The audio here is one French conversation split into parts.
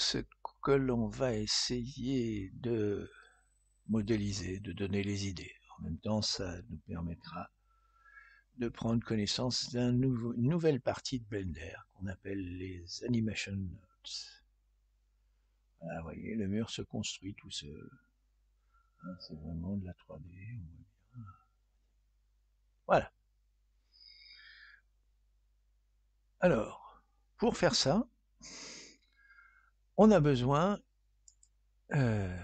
ce que l'on va essayer de modéliser, de donner les idées. En même temps, ça nous permettra de prendre connaissance d'une nouvelle partie de Blender qu'on appelle les Animation Nodes. Voilà, vous voyez, le mur se construit tout seul. Hein, c'est vraiment de la 3D. Voilà. Alors, pour faire ça, on a besoin d'un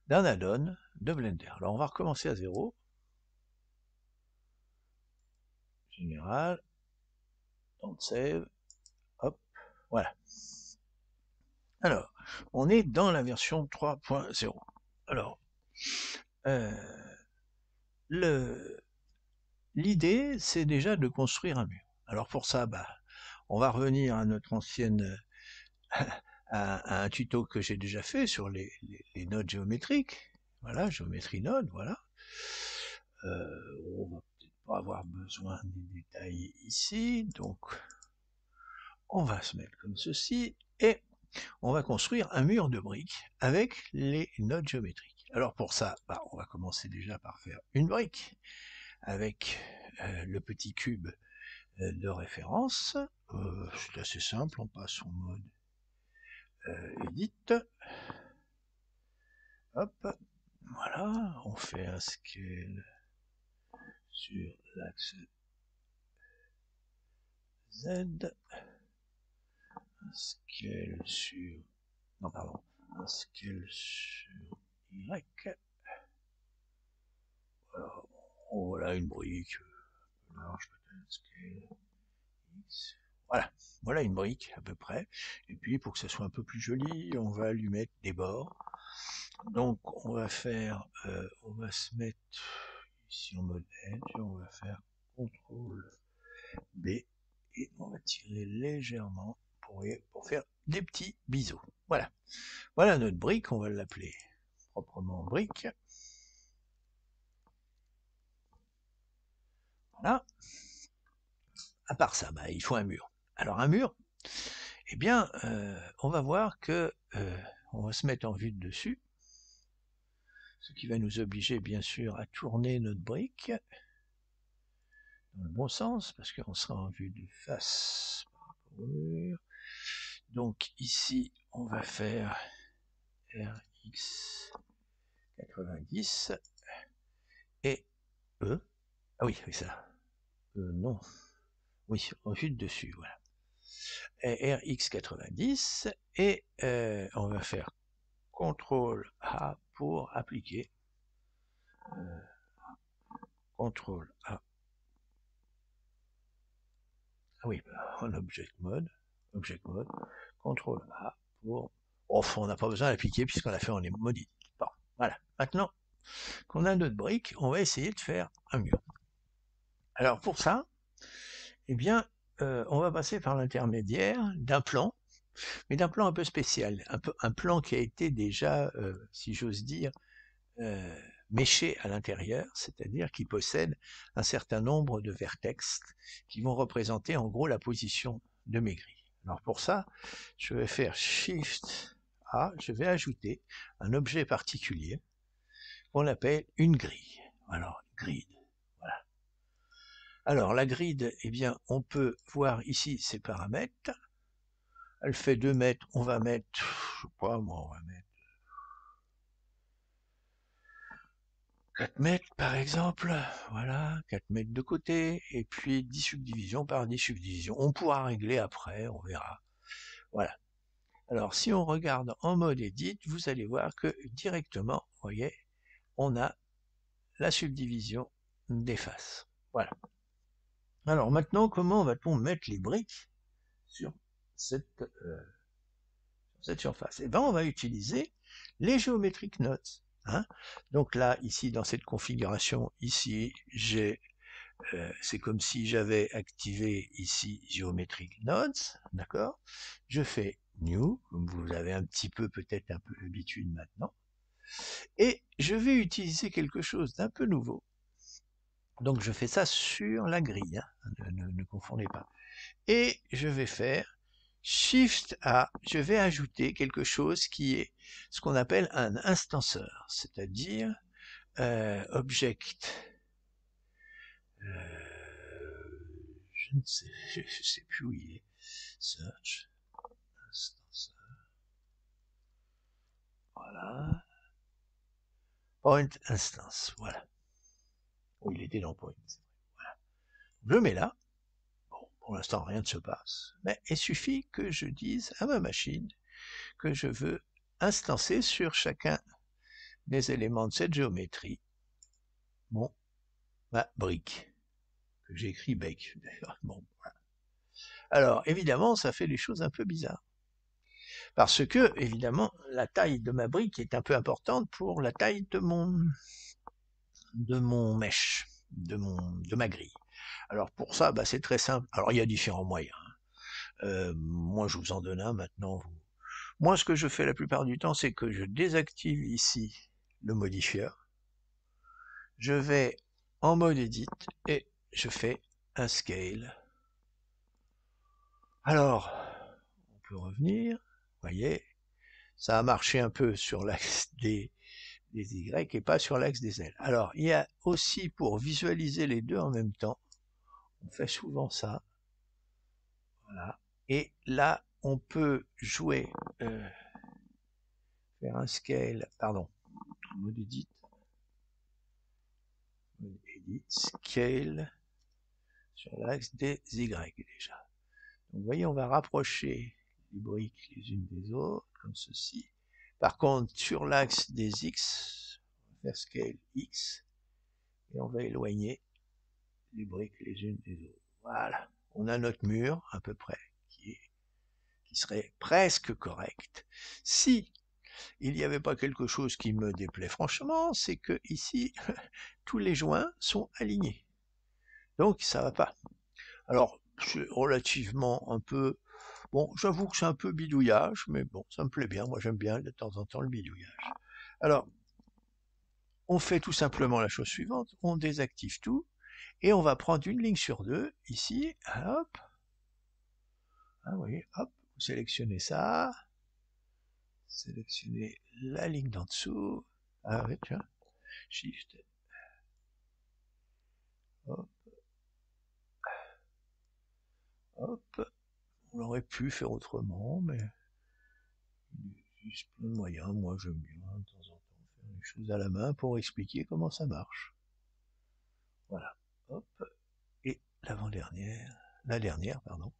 add-on de Blender. Alors, on va recommencer à zéro. Général, don't save, hop, voilà. Alors, on est dans la version 3.0. Alors, l'idée, c'est déjà de construire un mur. Alors pour ça, on va revenir à notre ancienne, à un tuto que j'ai déjà fait sur les nodes géométriques. Voilà, géométrie node, voilà. On va peut-être pas avoir besoin des détails ici, donc on va se mettre comme ceci, et on va construire un mur de briques avec les nodes géométriques. Alors pour ça, on va commencer déjà par faire une brique avec le petit cube de référence. C'est assez simple, on passe en mode Edit. Hop, voilà, on fait un scale sur l'axe Z, un scale sur... non, pardon, un scale sur Y. Voilà une brique, large peut-être, scale X. Voilà une brique à peu près. Et puis pour que ça soit un peu plus joli, on va lui mettre des bords. Donc on va faire, on va se mettre ici en mode Edge, on va faire CTRL B et on va tirer légèrement pour faire des petits biseaux. Voilà. Voilà notre brique, on va l'appeler proprement brique. Voilà. À part ça, il faut un mur. Alors un mur, eh bien, on va voir que on va se mettre en vue de dessus, ce qui va nous obliger bien sûr à tourner notre brique dans le bon sens, parce qu'on sera en vue de face par rapport au mur. Donc ici, on va faire RX 90 et E. Ah oui, c'est ça. Non. Oui, en vue de dessus, voilà. Et RX 90 et on va faire CTRL A pour appliquer. CTRL A. Ah oui, en Object Mode. CTRL A pour... Enfin, on n'a pas besoin d'appliquer puisqu'on l'a fait en mode edit. Bon, voilà. Maintenant qu'on a notre brique, on va essayer de faire un mur. Alors pour ça, eh bien, on va passer par l'intermédiaire d'un plan, mais d'un plan un peu spécial, un plan qui a été déjà, si j'ose dire, méché à l'intérieur, c'est-à-dire qui possède un certain nombre de vertex qui vont représenter en gros la position de mes grilles. Alors pour ça, je vais faire Shift A, je vais ajouter un objet particulier qu'on appelle une grille. Alors, grid. Voilà. Alors la grid, eh bien, on peut voir ici ses paramètres. Elle fait 2 mètres, on va mettre, je sais pas moi, on va mettre 4 mètres par exemple, voilà, 4 mètres de côté, et puis 10 subdivisions par 10 subdivisions. On pourra régler après, on verra. Voilà. Alors si on regarde en mode edit, vous allez voir que directement, vous voyez, on a la subdivision des faces. Voilà. Alors maintenant, comment va-t-on mettre les briques sur cette surface? Eh bien, on va utiliser les Geometric Nodes. Hein. Donc là, ici, dans cette configuration, ici, c'est comme si j'avais activé ici Geometric Nodes, d'accord? Je fais New, comme vous avez un petit peu, peut-être un peu l'habitude maintenant, et je vais utiliser quelque chose d'un peu nouveau. Donc je fais ça sur la grille, hein, ne confondez pas. Et je vais faire Shift A, je vais ajouter quelque chose qui est ce qu'on appelle un instanceur, c'est-à-dire object. Je ne sais, je sais plus où il est. Search, instanceur. Voilà. Point instance, voilà. Oh, il était dans point. Voilà. Je le mets là. Bon, pour l'instant, rien ne se passe. Mais il suffit que je dise à ma machine que je veux instancer sur chacun des éléments de cette géométrie ma brique, que j'ai écrit bake d'ailleurs. Bon, voilà. Alors, évidemment, ça fait des choses un peu bizarres. Parce que, évidemment, la taille de ma brique est un peu importante pour la taille de mon mesh, de ma grille. Alors pour ça, bah, c'est très simple. Alors il y a différents moyens. Moi, je vous en donne un maintenant. Moi, ce que je fais la plupart du temps, c'est que je désactive ici le modifieur. Je vais en mode edit et je fais un scale. Alors, on peut revenir. Vous voyez, ça a marché un peu sur l'axe des Y et pas sur l'axe des L. Alors, il y a aussi pour visualiser les deux en même temps, on fait souvent ça. Voilà. Et là, on peut jouer, faire un scale, pardon, mode edit, scale sur l'axe des Y déjà. Donc, vous voyez, on va rapprocher les briques les unes des autres, comme ceci. Par contre, sur l'axe des X, on va faire scale X, et on va éloigner les briques les unes des autres. Voilà. On a notre mur, à peu près, qui serait presque correct. Si il n'y avait pas quelque chose qui me déplaît franchement, c'est que ici, tous les joints sont alignés. Donc, ça va pas. Alors, c'est relativement un peu... Bon, j'avoue que c'est un peu bidouillage, mais bon, ça me plaît bien. Moi, j'aime bien de temps en temps le bidouillage. Alors, on fait tout simplement la chose suivante. On désactive tout et on va prendre une ligne sur deux, ici, hop. Ah oui, hop, vous sélectionnez ça. Sélectionnez la ligne d'en dessous. Ah oui, tiens. Shift. Hop. Hop. On aurait pu faire autrement, mais il existe plein de moyens. Moi, j'aime bien de temps en temps faire les choses à la main pour expliquer comment ça marche. Voilà. Hop. Et l'avant-dernière. La dernière, pardon.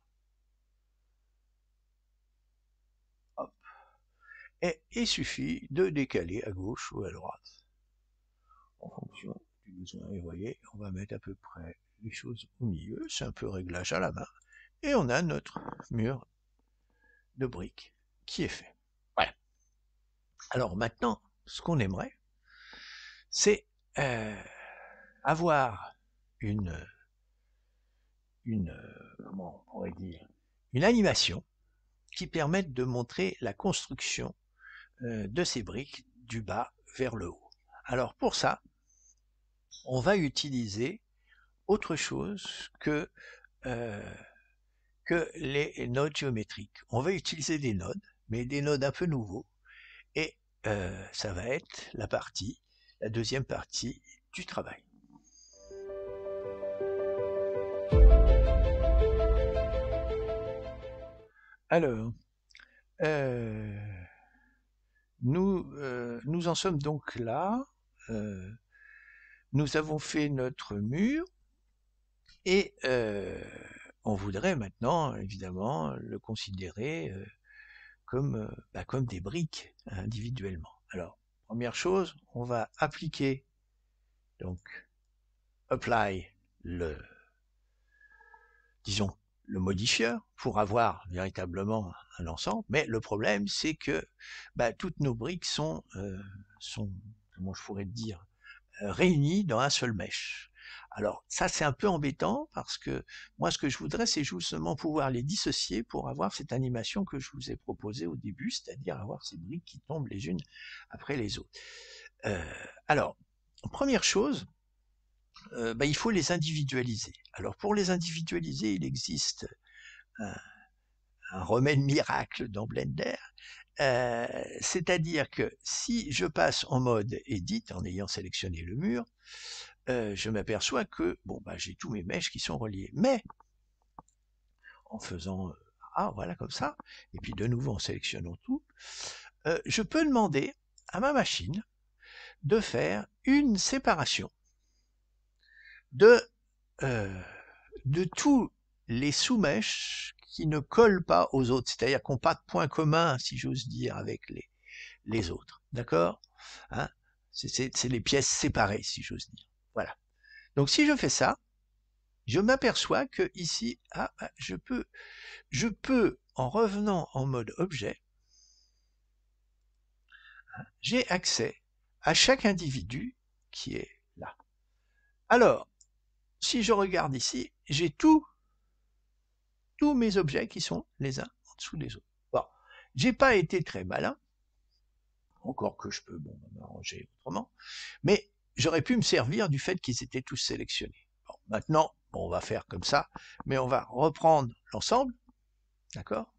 Hop. Et il suffit de décaler à gauche ou à droite en fonction du besoin. Et vous voyez, on va mettre à peu près les choses au milieu. C'est un peu réglage à la main. Et on a notre mur de briques qui est fait. Voilà. Alors maintenant, ce qu'on aimerait, c'est avoir comment on pourrait dire, une animation qui permette de montrer la construction de ces briques du bas vers le haut. Alors pour ça, on va utiliser autre chose que les nodes géométriques. On va utiliser des nodes, mais des nodes un peu nouveaux, et ça va être la deuxième partie du travail. Alors, nous en sommes donc là. Nous avons fait notre mur et on voudrait maintenant, évidemment, le considérer comme des briques individuellement. Alors, première chose, on va appliquer, donc, apply disons, le modifieur pour avoir véritablement un ensemble, mais le problème c'est que toutes nos briques sont, comment je pourrais dire, réunies dans un seul mesh. Alors ça c'est un peu embêtant parce que moi ce que je voudrais c'est justement pouvoir les dissocier pour avoir cette animation que je vous ai proposée au début, c'est-à-dire avoir ces briques qui tombent les unes après les autres. Alors, première chose, il faut les individualiser. Alors pour les individualiser, il existe un un remède miracle dans Blender. C'est-à-dire que si je passe en mode Edit, en ayant sélectionné le mur, je m'aperçois que bon, bah, j'ai tous mes mèches qui sont reliés. Mais en faisant voilà, comme ça, et puis de nouveau en sélectionnant tout, je peux demander à ma machine de faire une séparation de tous les sous-mèches qui ne collent pas aux autres, c'est-à-dire qui n'ont pas de point commun, si j'ose dire, avec les autres. D'accord, hein, c'est les pièces séparées, si j'ose dire. Voilà. Donc si je fais ça, je m'aperçois que ici, je peux, en revenant en mode objet, j'ai accès à chaque individu qui est là. Alors, si je regarde ici, j'ai tous mes objets qui sont les uns en dessous des autres. Bon, j'ai pas été très malin, encore que je peux m'arranger autrement, mais j'aurais pu me servir du fait qu'ils étaient tous sélectionnés. Bon, maintenant, on va faire comme ça, mais on va reprendre l'ensemble, d'accord?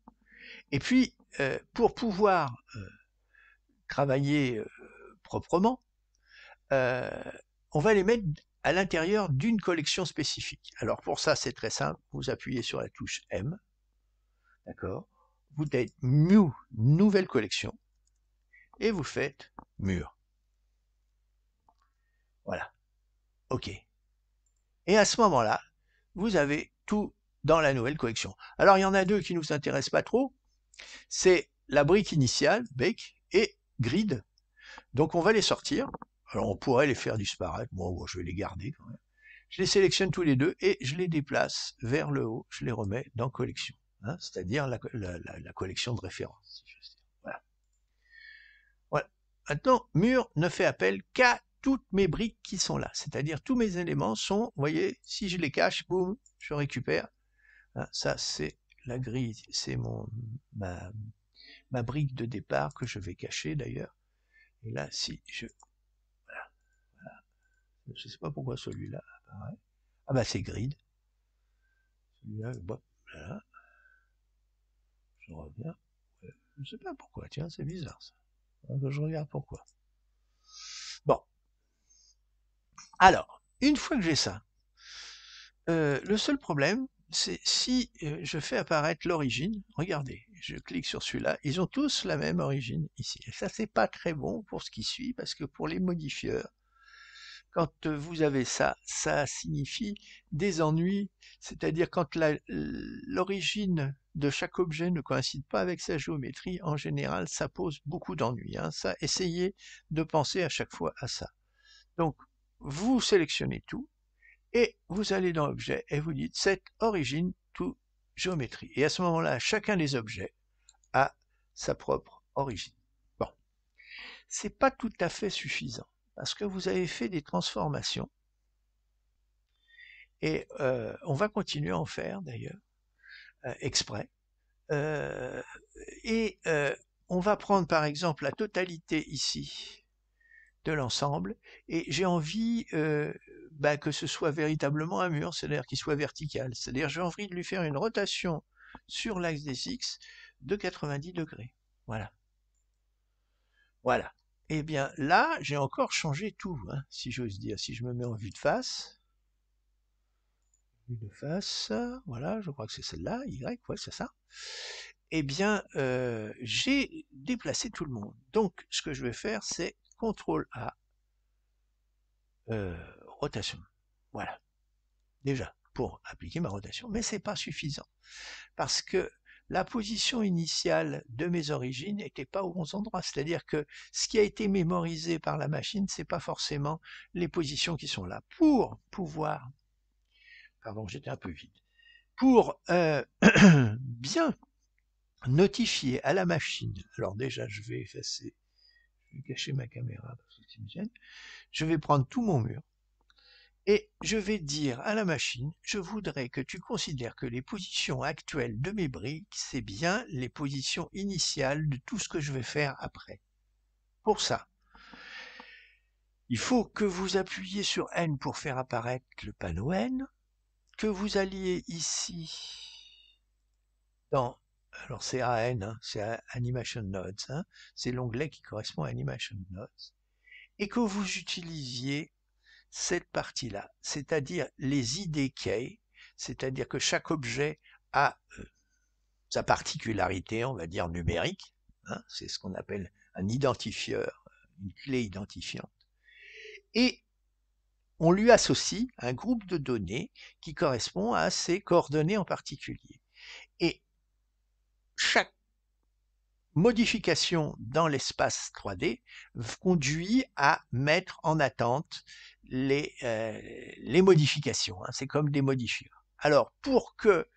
Et puis, pour pouvoir travailler proprement, on va les mettre à l'intérieur d'une collection spécifique. Alors pour ça, c'est très simple, vous appuyez sur la touche M, d'accord? Vous dites New, nouvelle collection, et vous faites mur. Voilà. OK. Et à ce moment-là, vous avez tout dans la nouvelle collection. Alors il y en a deux qui ne nous intéressent pas trop, c'est la brique initiale, Bake, et Grid. Donc on va les sortir. Alors on pourrait les faire disparaître, bon, je vais les garder quand même. Je les sélectionne tous les deux et je les déplace vers le haut, je les remets dans collection, hein, c'est-à-dire la collection de référence, si je veux dire. Voilà. Voilà. Maintenant, mur ne fait appel qu'à toutes mes briques qui sont là, c'est-à-dire tous mes éléments sont, vous voyez, si je les cache, boum, je récupère. Hein, ça c'est la grille, c'est ma brique de départ que je vais cacher d'ailleurs. Et là, si je... Voilà. Je ne sais pas pourquoi celui-là apparaît. Ah bah c'est grid. Celui-là, bon, voilà. Je reviens. Je ne sais pas pourquoi, tiens, c'est bizarre ça. Je regarde pourquoi. Bon. Alors, une fois que j'ai ça, le seul problème, c'est si je fais apparaître l'origine, regardez, je clique sur celui-là, ils ont tous la même origine ici. Et ça, c'est pas très bon pour ce qui suit, parce que pour les modifieurs, quand vous avez ça, ça signifie des ennuis, c'est-à-dire quand l'origine de chaque objet ne coïncide pas avec sa géométrie, en général, ça pose beaucoup d'ennuis. Hein. Ça, essayez de penser à chaque fois à ça. Donc, vous sélectionnez tout, et vous allez dans Objet, et vous dites Set Origin to Géométrie. Et à ce moment-là, chacun des objets a sa propre origine. Bon, c'est pas tout à fait suffisant, parce que vous avez fait des transformations, et on va continuer à en faire d'ailleurs, exprès, et on va prendre par exemple la totalité ici de l'ensemble, et j'ai envie que ce soit véritablement un mur, c'est-à-dire qu'il soit vertical, c'est-à-dire j'ai envie de lui faire une rotation sur l'axe des X de 90 degrés. Voilà. Voilà. Et bien là, j'ai encore changé tout, hein, si j'ose dire. Si je me mets en vue de face, voilà, je crois que c'est celle-là, Y, ouais, c'est ça. Eh bien, j'ai déplacé tout le monde. Donc, ce que je vais faire, c'est CTRL A, rotation. Voilà. Déjà, pour appliquer ma rotation. Mais c'est pas suffisant. Parce que la position initiale de mes origines n'était pas au bon endroit. C'est-à-dire que ce qui a été mémorisé par la machine, c'est pas forcément les positions qui sont là. Pour pouvoir, pardon, j'étais un peu vite, pour bien notifier à la machine, alors déjà je vais effacer, je vais cacher ma caméra parce que c'est une gêne, je vais prendre tout mon mur, et je vais dire à la machine, je voudrais que tu considères que les positions actuelles de mes briques, c'est bien les positions initiales de tout ce que je vais faire après. Pour ça, il faut que vous appuyiez sur N pour faire apparaître le panneau N, que vous alliez ici dans alors c'est AN, hein, c'est Animation Nodes, hein, c'est l'onglet qui correspond à Animation Nodes, et que vous utilisiez cette partie-là, c'est-à-dire les IDK, c'est-à-dire que chaque objet a sa particularité, on va dire numérique, hein, c'est ce qu'on appelle un identifieur, une clé identifiante, et on lui associe un groupe de données qui correspond à ces coordonnées en particulier. Et chaque modification dans l'espace 3D conduit à mettre en attente les modifications, hein, c'est comme des modifieurs. Alors, pour que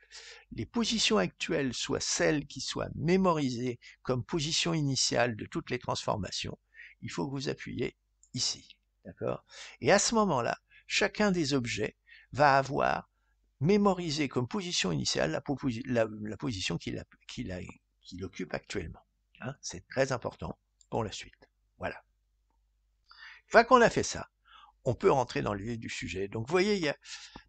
les positions actuelles soient celles qui soient mémorisées comme position initiale de toutes les transformations, il faut que vous appuyez ici. D'accord ? Et à ce moment-là, chacun des objets va avoir mémorisé comme position initiale la position qu'il occupe actuellement. Hein, c'est très important pour la suite. Voilà. Une fois qu'on a fait ça, on peut rentrer dans le vif du sujet. Donc vous voyez, il y a,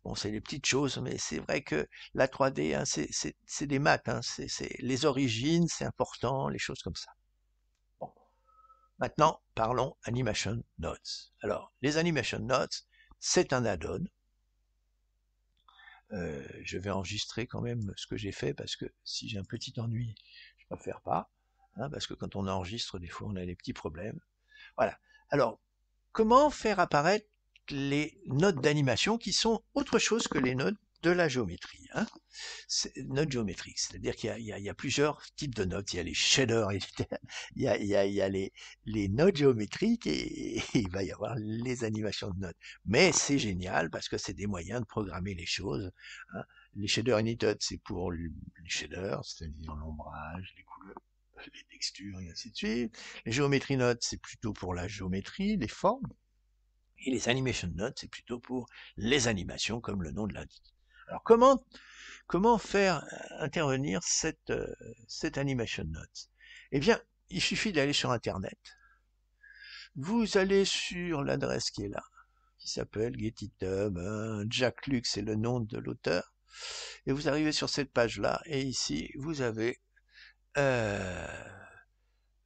bon, c'est des petites choses, mais c'est vrai que la 3D, hein, c'est des maths, hein, c'est les origines, c'est important, les choses comme ça. Bon. Maintenant, parlons Animation Nodes. Alors, les Animation Nodes, c'est un add-on. Je vais enregistrer quand même ce que j'ai fait, parce que si j'ai un petit ennui, je préfère pas, hein, parce que quand on enregistre, des fois, on a des petits problèmes. Voilà. Alors, comment faire apparaître les nodes d'animation qui sont autre chose que les nodes de la géométrie, hein. Nodes géométriques, c'est-à-dire qu'il y a plusieurs types de nodes. Il y a les shaders, il y a les nodes géométriques et il va y avoir les animations de nodes. Mais c'est génial parce que c'est des moyens de programmer les choses, hein. Les shaders united, c'est pour les shaders, c'est-à-dire l'ombrage, les couleurs, les textures et ainsi de suite. Les géométries nodes, c'est plutôt pour la géométrie, les formes. Et les animation nodes, c'est plutôt pour les animations, comme le nom de l'indique. Alors comment faire intervenir cette animation node? Eh bien, il suffit d'aller sur Internet. Vous allez sur l'adresse qui est là, qui s'appelle GetItHub, hein, Jack Luke, c'est le nom de l'auteur. Et vous arrivez sur cette page-là, et ici, vous avez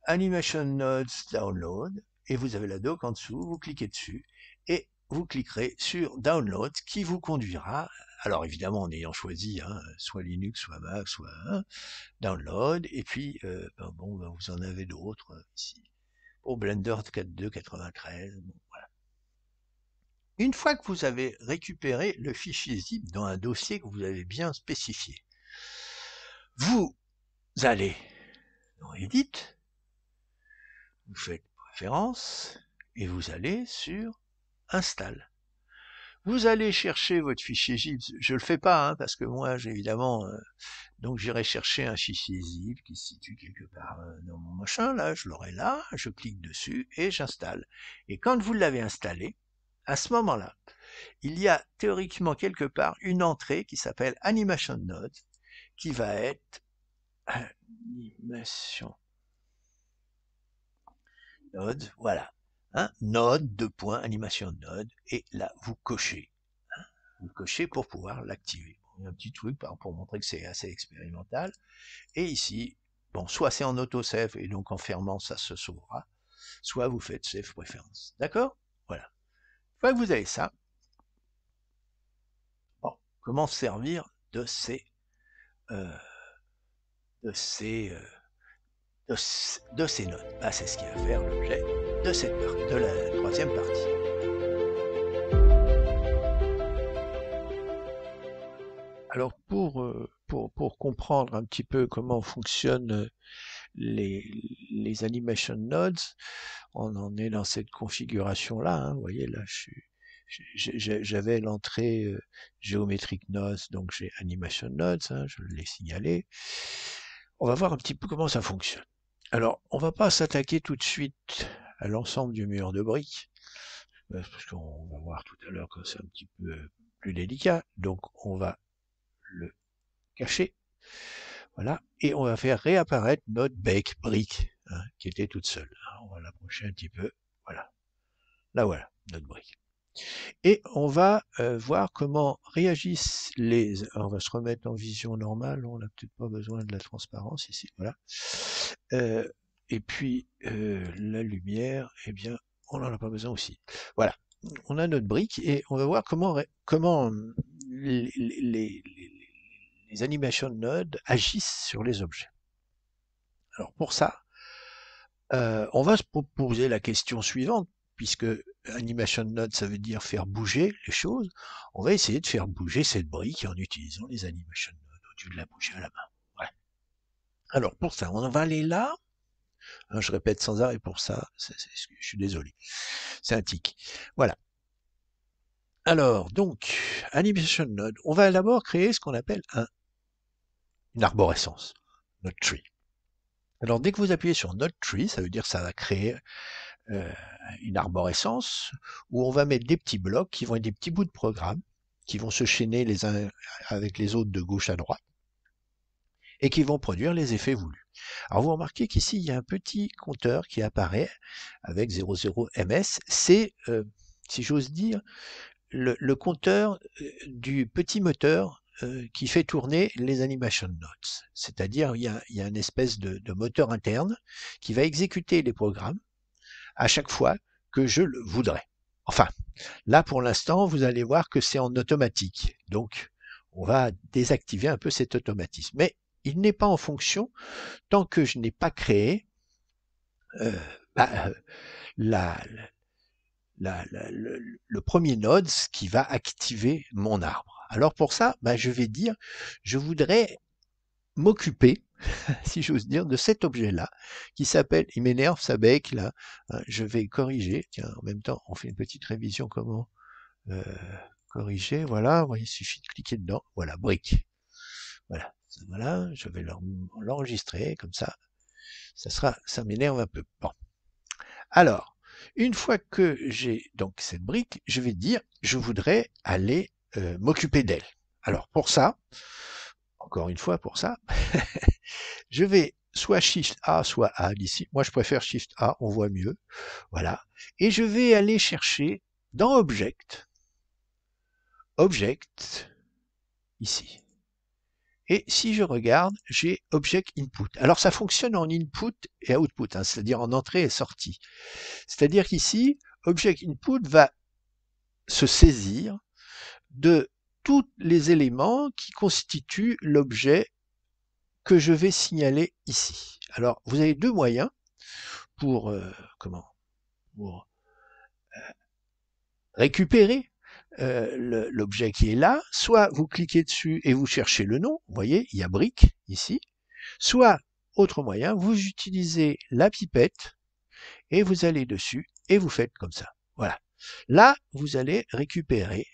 Animation Nodes Download, et vous avez la doc en dessous, vous cliquez dessus, et vous cliquerez sur Download, qui vous conduira, alors évidemment en ayant choisi, hein, soit Linux, soit Mac, soit Download, et puis vous en avez d'autres ici, pour Blender 4.2.93, bon, voilà. Une fois que vous avez récupéré le fichier zip dans un dossier que vous avez bien spécifié, vous allez dans Edit, vous faites Préférences, et vous allez sur Install. Vous allez chercher votre fichier zip, je le fais pas, hein, parce que moi, évidemment, donc j'irai chercher un fichier zip qui se situe quelque part dans mon machin, là, je l'aurai là, je clique dessus et j'installe. Et quand vous l'avez installé, à ce moment-là, il y a théoriquement quelque part une entrée qui s'appelle Animation Node, qui va être Animation Node, voilà. Hein, Node, Animation Node, et là, vous cochez. Hein, vous cochez pour pouvoir l'activer. Bon, il y a un petit truc pour montrer que c'est assez expérimental. Et ici, bon, soit c'est en autosave, et donc en fermant, ça se sauvera, soit vous faites Save Préférence. D'accord? Voilà. Une fois que vous avez ça, bon, comment se servir de ces notes? Bah, c'est ce qui va faire l'objet de cette partie, de la troisième partie. Alors pour comprendre un petit peu comment fonctionnent les animation nodes, on en est dans cette configuration-là, hein. Vous voyez là, j'avais l'entrée géométrique nodes, donc j'ai animation nodes, hein, je l'ai signalé. On va voir un petit peu comment ça fonctionne. Alors, on va pas s'attaquer tout de suite à l'ensemble du mur de briques, parce qu'on va voir tout à l'heure que c'est un petit peu plus délicat, donc on va le cacher, voilà, et on va faire réapparaître notre brique, hein, qui était toute seule. On va l'approcher un petit peu, voilà. Là voilà, notre brique. Et on va voir comment réagissent les... Alors, on va se remettre en vision normale, on n'a peut-être pas besoin de la transparence ici, voilà. Et puis la lumière, eh bien, on n'en a pas besoin aussi. Voilà, on a notre brique et on va voir comment les animation nodes agissent sur les objets. Alors pour ça, on va se poser la question suivante, puisque animation node, ça veut dire faire bouger les choses. On va essayer de faire bouger cette brique en utilisant les animation nodes au lieu de la bouger à la main. Voilà. Alors pour ça, on va aller là. Hein, je répète sans arrêt pour ça. Je suis désolé. C'est un tic. Voilà. Alors donc, animation node. On va d'abord créer ce qu'on appelle une arborescence, notre tree. Alors dès que vous appuyez sur Node Tree, ça veut dire que ça va créer une arborescence où on va mettre des petits blocs qui vont être des petits bouts de programme qui vont se chaîner les uns avec les autres de gauche à droite et qui vont produire les effets voulus. Alors vous remarquez qu'ici il y a un petit compteur qui apparaît avec 00ms. C'est, si j'ose dire, le compteur du petit moteur qui fait tourner les animation nodes. C'est-à-dire il y a une espèce de moteur interne qui va exécuter les programmes à chaque fois que je le voudrais. Enfin, là pour l'instant, vous allez voir que c'est en automatique. Donc, on va désactiver un peu cet automatisme. Mais il n'est pas en fonction tant que je n'ai pas créé le premier node qui va activer mon arbre. Alors pour ça, je vais dire, je voudrais m'occuper, si j'ose dire, de cet objet-là, qui s'appelle, il m'énerve sa bec là, je vais corriger, tiens, en même temps, on fait une petite révision, comment corriger, voilà, il suffit de cliquer dedans, voilà, brique, voilà, je vais l'enregistrer, comme ça m'énerve un peu. Bon. Alors, une fois que j'ai donc cette brique, je vais dire, je voudrais aller m'occuper d'elle. Alors pour ça, encore une fois pour ça, je vais soit Shift A, soit A ici. Moi, je préfère Shift A, on voit mieux. Voilà. Et je vais aller chercher dans Object, ici. Et si je regarde, j'ai Object Input. Alors, ça fonctionne en input et output, hein, c'est-à-dire en entrée et sortie. C'est-à-dire qu'ici, Object Input va se saisir de tous les éléments qui constituent l'objet que je vais signaler ici. Alors, vous avez deux moyens pour récupérer l'objet qui est là. Soit vous cliquez dessus et vous cherchez le nom. Vous voyez, il y a brique ici. Soit, autre moyen, vous utilisez la pipette et vous allez dessus et vous faites comme ça. Voilà. Là, vous allez récupérer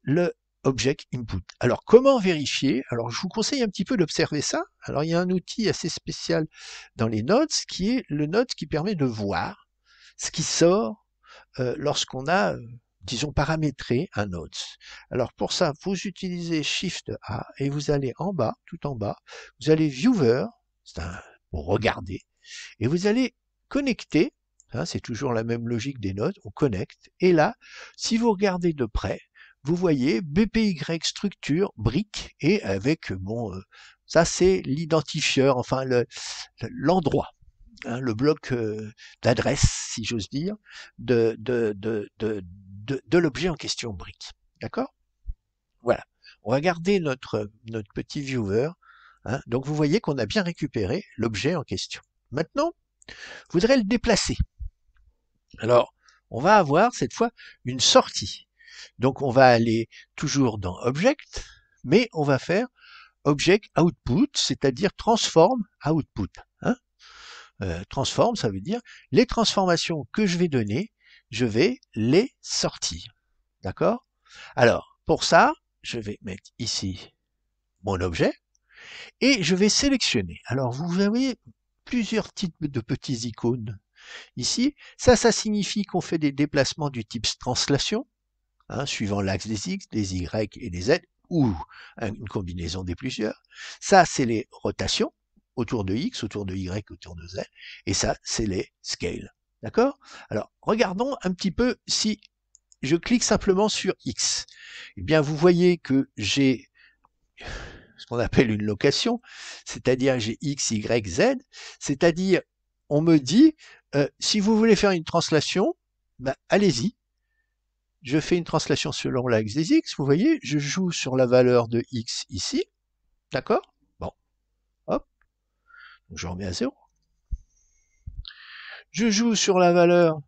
le Object Input. Alors, comment vérifier? Alors, je vous conseille un petit peu d'observer ça. Alors, il y a un outil assez spécial dans les nodes qui est le node qui permet de voir ce qui sort lorsqu'on a, disons, paramétré un node. Alors, pour ça, vous utilisez Shift A et vous allez en bas, tout en bas, vous allez Viewer, pour regarder, et vous allez connecter. Hein, c'est toujours la même logique des nodes, on connecte. Et là, si vous regardez de près, vous voyez BPY structure, brique, et avec, ça c'est l'identifieur, enfin l'endroit, hein, le bloc d'adresse, si j'ose dire, de l'objet en question, brique. D'accord? Voilà. On va garder notre petit viewer. Hein, donc vous voyez qu'on a bien récupéré l'objet en question. Maintenant, je voudrais le déplacer. Alors, on va avoir cette fois une sortie. Donc on va aller toujours dans Object, mais on va faire Object Output, c'est-à-dire Transform Output. Hein, transform, ça veut dire les transformations que je vais donner, je vais les sortir. D'accord? Alors, pour ça, je vais mettre ici mon objet et je vais sélectionner. Alors, vous avez plusieurs types de petits icônes ici. Ça signifie qu'on fait des déplacements du type translation, hein, suivant l'axe des X, des Y et des Z, ou une combinaison des plusieurs. Ça, c'est les rotations, autour de X, autour de Y, autour de Z. Et ça, c'est les scales. D'accord? Alors, regardons un petit peu si je clique simplement sur X, eh bien vous voyez que j'ai ce qu'on appelle une location, c'est-à-dire j'ai X, Y, Z, c'est-à-dire on me dit si vous voulez faire une translation, ben, allez-y. Je fais une translation selon l'axe des X, vous voyez, je joue sur la valeur de X ici, d'accord? Bon, hop, donc je remets à 0. Je joue sur la valeur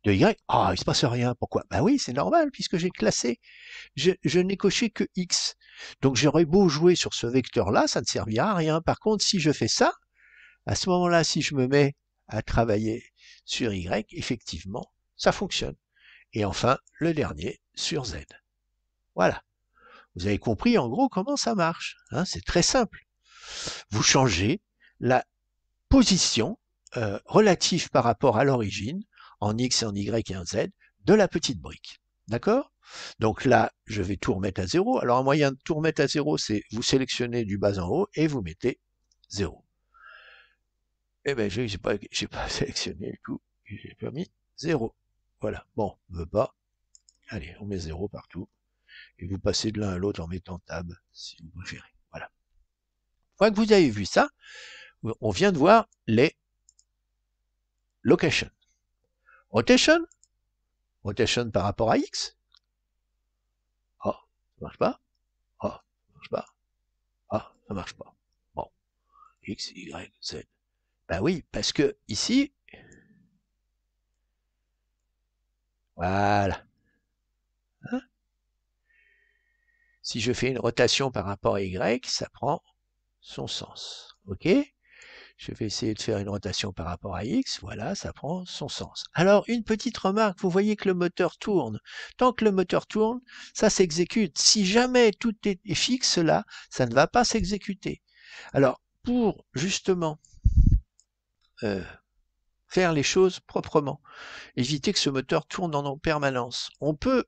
de Y, ah, il se passe rien, pourquoi? Ben oui, c'est normal, puisque j'ai classé, je n'ai coché que X. Donc j'aurais beau jouer sur ce vecteur-là, ça ne servira à rien. Par contre, si je fais ça, à ce moment-là, si je me mets à travailler sur Y, effectivement, ça fonctionne. Et enfin, le dernier sur Z. Voilà. Vous avez compris en gros comment ça marche. Hein, c'est très simple. Vous changez la position relative par rapport à l'origine, en X et en Y et en Z, de la petite brique. D'accord? Donc là, je vais tout remettre à 0. Alors un moyen de tout remettre à 0, c'est vous sélectionnez du bas en haut et vous mettez 0. Eh ben, j'ai pas sélectionné le coup, j'ai pas mis 0. Voilà. Bon, on veut pas. Allez, on met 0 partout. Et vous passez de l'un à l'autre en mettant tab, si vous préférez. Voilà. Une fois que vous avez vu ça, on vient de voir les locations. Rotation. Rotation par rapport à X. Ah, ça marche pas. Ah, ça marche pas. Ah, ça marche pas. Bon. X, Y, Z. Ben oui, parce que ici, voilà. Hein, si je fais une rotation par rapport à Y, ça prend son sens. OK? Je vais essayer de faire une rotation par rapport à X, voilà, ça prend son sens. Alors, une petite remarque, vous voyez que le moteur tourne. Tant que le moteur tourne, ça s'exécute. Si jamais tout est fixe là, ça ne va pas s'exécuter. Alors, pour justement faire les choses proprement, éviter que ce moteur tourne en permanence, on peut,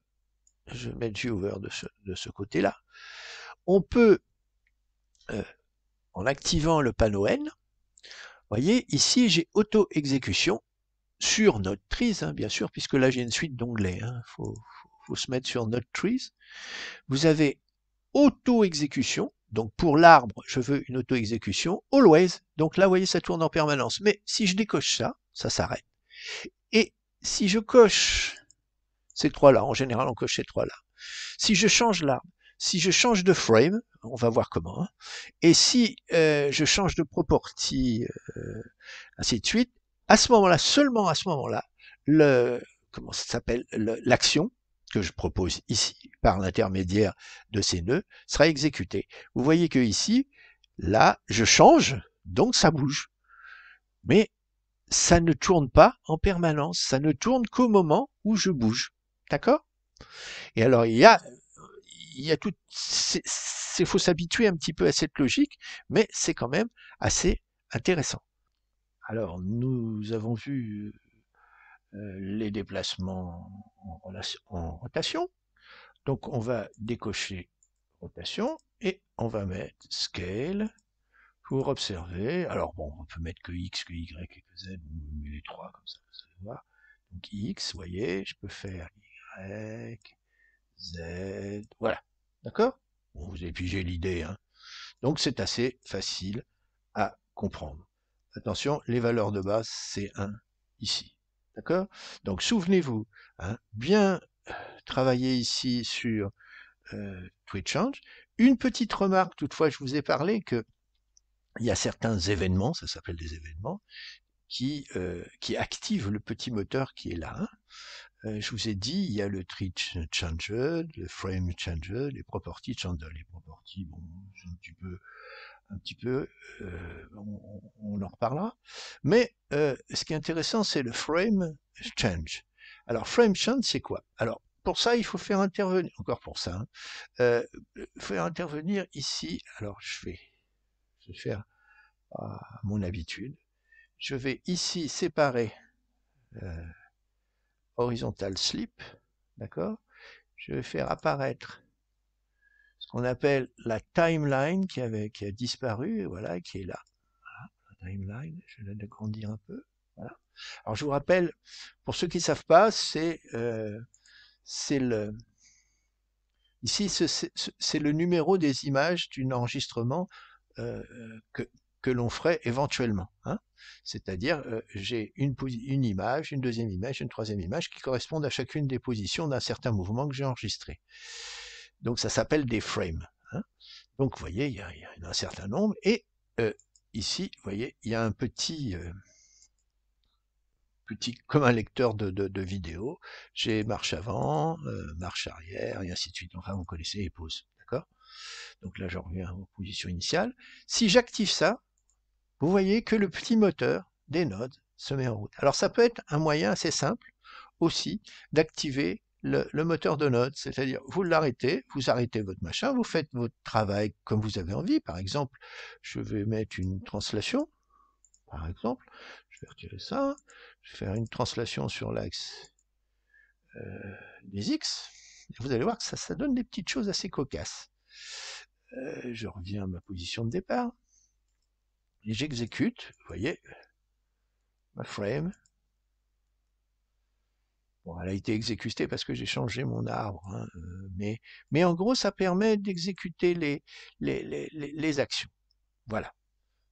je vais mettre viewer de ce côté-là, on peut, en activant le panneau N, voyez, ici j'ai auto-exécution sur Node Trees, hein, bien sûr, puisque là j'ai une suite d'onglets. Hein, faut se mettre sur Node Trees. Vous avez auto-exécution. Donc pour l'arbre, je veux une auto-exécution. Always. Donc là, vous voyez, ça tourne en permanence. Mais si je décoche ça, ça s'arrête. Et si je coche ces trois-là, en général, on coche ces trois-là. Si je change l'arbre, si je change de frame, on va voir comment. Hein, et si je change de property, ainsi de suite, à ce moment-là, seulement à ce moment-là, comment ça s'appelle, l'action que je propose ici, par l'intermédiaire de ces nœuds, sera exécutée. Vous voyez que ici, là, je change, donc ça bouge. Mais ça ne tourne pas en permanence, ça ne tourne qu'au moment où je bouge. D'accord? Et alors, il y a tout, faut s'habituer un petit peu à cette logique, mais c'est quand même assez intéressant. Alors, nous avons vu les déplacements en rotation. Donc, on va décocher rotation et on va mettre scale pour observer. Alors, bon, on peut mettre que X, que Y et que Z. On met les trois comme ça, vous allez voir. Donc, X, vous voyez, je peux faire Y, Z, voilà. D'accord? Bon, vous avez pigé l'idée, hein. Donc, c'est assez facile à comprendre. Attention, les valeurs de base, c'est 1 ici. D'accord? Donc, souvenez-vous, hein, bien travailler ici sur Twitch Change. Une petite remarque, toutefois, je vous ai parlé que il y a certains événements, ça s'appelle des événements, qui activent le petit moteur qui est là. Hein. Je vous ai dit, il y a le tree changer, le frame changer, les property changer. Les properties, bon, c'est un petit peu, on en reparlera. Mais ce qui est intéressant, c'est le frame change. Alors, frame change, c'est quoi? Alors, pour ça, il faut faire intervenir, encore pour ça, hein, faire intervenir ici. Alors, je vais faire à mon habitude. Je vais ici séparer horizontal slip, d'accord? Je vais faire apparaître ce qu'on appelle la timeline qui a disparu, voilà, qui est là. Voilà, la timeline, je vais l'agrandir un peu. Voilà. Alors je vous rappelle, pour ceux qui ne savent pas, c'est le ici c'est le numéro des images d'un enregistrement euh, que, que l'on ferait éventuellement. Hein. C'est-à-dire, j'ai une image, une deuxième image, une troisième image qui correspondent à chacune des positions d'un certain mouvement que j'ai enregistré. Donc ça s'appelle des frames. Hein. Donc vous voyez, il y en a un certain nombre. Et ici, vous voyez, il y a un petit, comme un lecteur de vidéo. J'ai marche avant, marche arrière, et ainsi de suite. Enfin, vous connaissez les pauses. D'accord? Donc là, je reviens aux positions initiales. Si j'active ça, vous voyez que le petit moteur des nodes se met en route. Alors ça peut être un moyen assez simple aussi d'activer le moteur de node, c'est-à-dire vous l'arrêtez, vous arrêtez votre machin, vous faites votre travail comme vous avez envie. Par exemple, je vais mettre une translation, par exemple, je vais retirer ça, je vais faire une translation sur l'axe des X, et vous allez voir que ça donne des petites choses assez cocasses. Je reviens à ma position de départ, et j'exécute, vous voyez, ma frame. Bon, elle a été exécutée parce que j'ai changé mon arbre, hein, mais en gros, ça permet d'exécuter les actions. Voilà,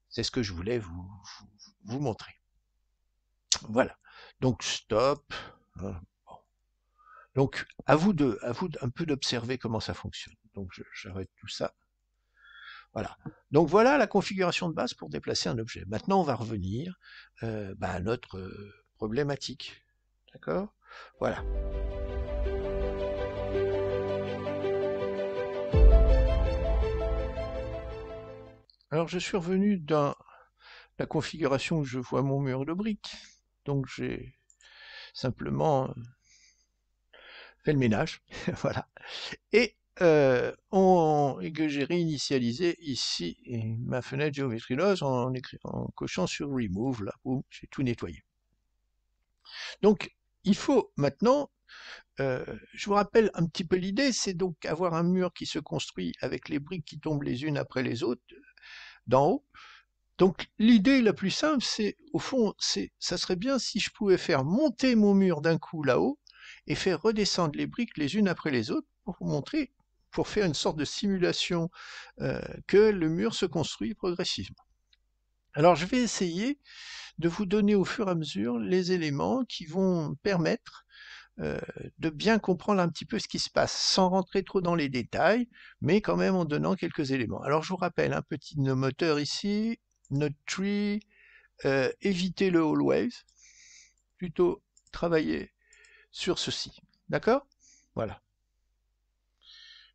c'est ce que je voulais vous montrer. Voilà, donc stop. Hein. Bon. Donc à vous un peu d'observer comment ça fonctionne. Donc j'arrête tout ça. Voilà. Donc voilà la configuration de base pour déplacer un objet. Maintenant, on va revenir à notre problématique. D'accord? Voilà. Alors je suis revenu dans la configuration où je vois mon mur de briques. Donc j'ai simplement fait le ménage. Voilà. Et que j'ai réinitialisé ici ma fenêtre Geometry Loss en cochant sur Remove, là où j'ai tout nettoyé. Donc il faut maintenant, je vous rappelle un petit peu l'idée, c'est donc avoir un mur qui se construit avec les briques qui tombent les unes après les autres d'en haut. Donc l'idée la plus simple, c'est au fond, ça serait bien si je pouvais faire monter mon mur d'un coup là-haut et faire redescendre les briques les unes après les autres pour vous montrer, pour faire une sorte de simulation que le mur se construit progressivement. Alors je vais essayer de vous donner au fur et à mesure les éléments qui vont permettre de bien comprendre un petit peu ce qui se passe, sans rentrer trop dans les détails, mais quand même en donnant quelques éléments. Alors je vous rappelle un petit moteur ici, notre tree, éviter le always, plutôt travailler sur ceci. D'accord? Voilà.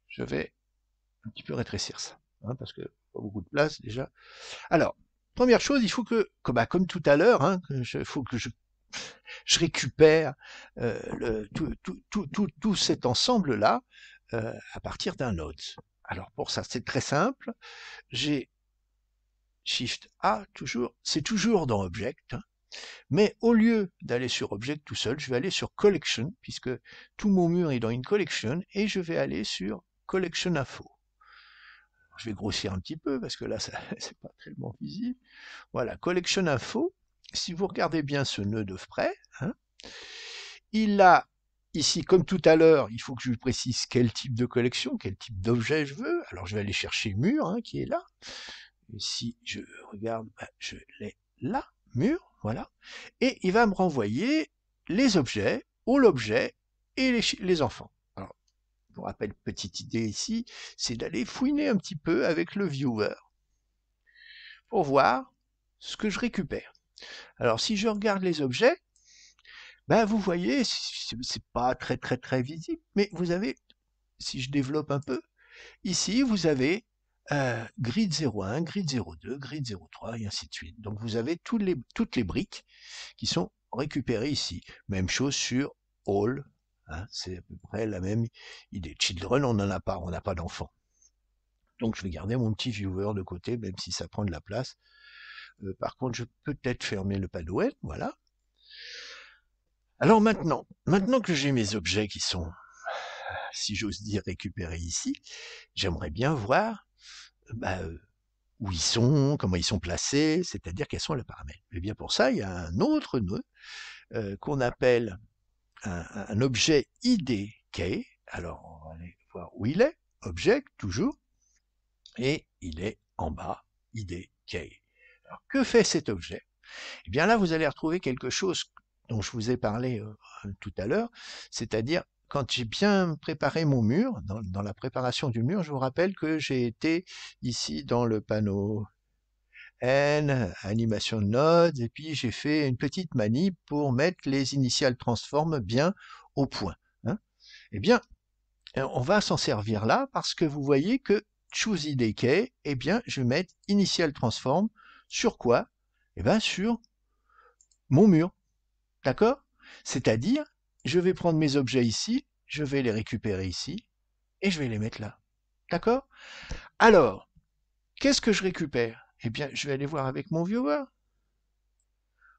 Je vais un petit peu rétrécir ça, hein, parce que pas beaucoup de place déjà. Alors, première chose, il faut comme tout à l'heure, hein, il faut que je récupère tout cet ensemble-là à partir d'un node. Alors pour ça, c'est très simple. J'ai Shift A, c'est toujours dans Object, hein, mais au lieu d'aller sur Object tout seul, je vais aller sur Collection, puisque tout mon mur est dans une collection, et je vais aller sur Collection Info. Je vais grossir un petit peu, parce que là, c'est pas tellement visible. Voilà, Collection Info. Si vous regardez bien ce nœud de près, hein, il a ici, comme tout à l'heure, il faut que je lui précise quel type de collection, quel type d'objet je veux. Alors je vais aller chercher mur, hein, qui est là. Et si je regarde, je l'ai là, mur, voilà. Et il va me renvoyer les objets, all objets et les enfants. Alors, je vous rappelle, petite idée ici, c'est d'aller fouiner un petit peu avec le viewer pour voir ce que je récupère. Alors si je regarde les objets, vous voyez, c'est pas très visible, mais vous avez, si je développe un peu, ici vous avez grid 01, grid 02, grid 03 et ainsi de suite. Donc vous avez toutes les briques qui sont récupérées ici. Même chose sur all, hein, c'est à peu près la même idée. Children, on n'en a pas, on n'a pas d'enfants. Donc je vais garder mon petit viewer de côté, même si ça prend de la place. Par contre, je peux peut-être fermer le padouet, voilà. Alors maintenant que j'ai mes objets qui sont, si j'ose dire, récupérés ici, j'aimerais bien voir où ils sont, comment ils sont placés, c'est-à-dire quels sont les paramètres. Et bien pour ça, il y a un autre nœud qu'on appelle un objet IDK. Alors, on va aller voir où il est. Object, toujours. Et il est en bas, IDK. Alors, que fait cet objet? Eh bien là, vous allez retrouver quelque chose dont je vous ai parlé tout à l'heure, c'est-à-dire quand j'ai bien préparé mon mur, dans la préparation du mur, je vous rappelle que j'ai été ici dans le panneau N, animation de nodes, et puis j'ai fait une petite manip pour mettre les initial transform bien au point. Hein. Eh bien, on va s'en servir là parce que vous voyez que choose IDK, eh bien, je vais mettre initial transform sur quoi? Eh bien, sur mon mur. D'accord? C'est-à-dire, je vais prendre mes objets ici, je vais les récupérer ici, et je vais les mettre là. D'accord? Alors, qu'est-ce que je récupère? Eh bien, je vais aller voir avec mon viewer.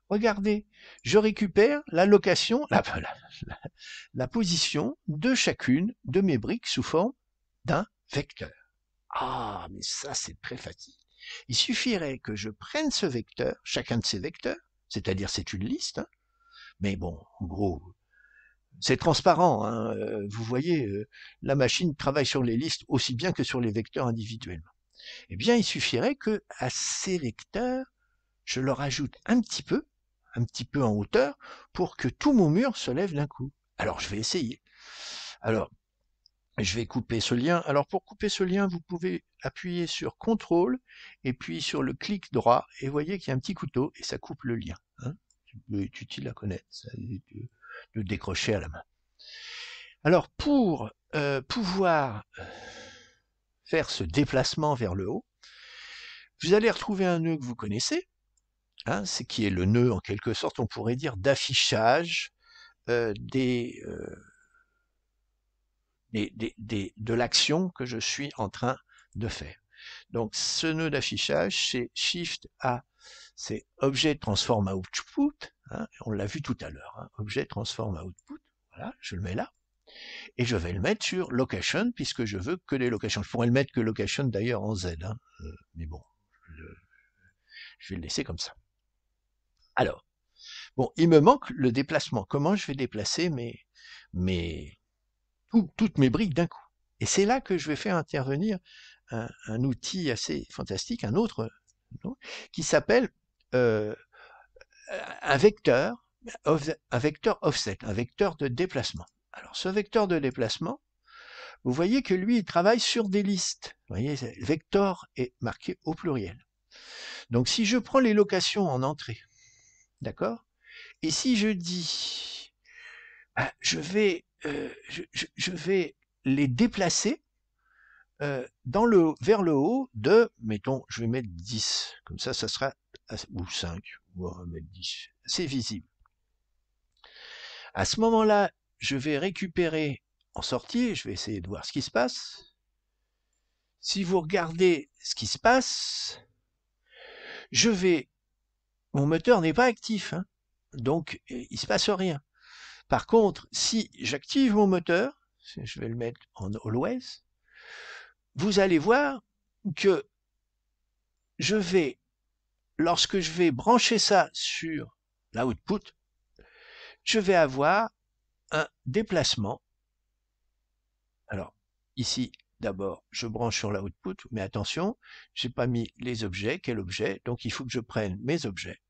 Regardez, je récupère la location, la position de chacune de mes briques sous forme d'un vecteur. Ah, mais ça, c'est très facile. Il suffirait que je prenne ce vecteur, chacun de ces vecteurs, c'est-à-dire c'est une liste, hein, mais bon, en gros, c'est transparent. Hein, vous voyez, la machine travaille sur les listes aussi bien que sur les vecteurs individuellement. Eh bien, il suffirait que à ces vecteurs, je leur ajoute un petit peu en hauteur, pour que tout mon mur se lève d'un coup. Alors, je vais essayer. Alors, je vais couper ce lien. Alors, pour couper ce lien, vous pouvez appuyer sur CTRL et puis sur le clic droit. Et vous voyez qu'il y a un petit couteau et ça coupe le lien. Hein. C'est utile à connaître, ça, de décrocher à la main. Alors, pour pouvoir faire ce déplacement vers le haut, vous allez retrouver un nœud que vous connaissez, hein, c'est qui est le nœud, en quelque sorte, on pourrait dire, d'affichage de l'action que je suis en train de faire. Donc, ce nœud d'affichage, c'est Shift A, c'est Objet Transform Output, hein, on l'a vu tout à l'heure, hein, Objet Transform Output, voilà, je le mets là. Et je vais le mettre sur location, puisque je veux que les locations. Je pourrais le mettre que location d'ailleurs en Z, hein, mais bon, je vais le laisser comme ça. Alors, bon, il me manque le déplacement. Comment je vais déplacer toutes mes briques d'un coup? Et c'est là que je vais faire intervenir un outil assez fantastique, un autre, qui s'appelle un vecteur offset, un vecteur de déplacement. Alors, ce vecteur de déplacement, vous voyez que lui, il travaille sur des listes. Vous voyez, vector est marqué au pluriel. Donc, si je prends les locations en entrée, d'accord? Et si je dis, je vais les déplacer vers le haut de, mettons, je vais mettre 10. Comme ça sera, ou 5, on va mettre 10. C'est visible. À ce moment-là, je vais récupérer en sortie, je vais essayer de voir ce qui se passe. Si vous regardez ce qui se passe, mon moteur n'est pas actif, hein, donc il se passe rien. Par contre, si j'active mon moteur, je vais le mettre en always, vous allez voir que lorsque je vais brancher ça sur l'output, je vais avoir un déplacement. Alors, ici, d'abord, je branche sur l'output, mais attention, j'ai pas mis les objets. Quel objet? Donc, il faut que je prenne mes objets,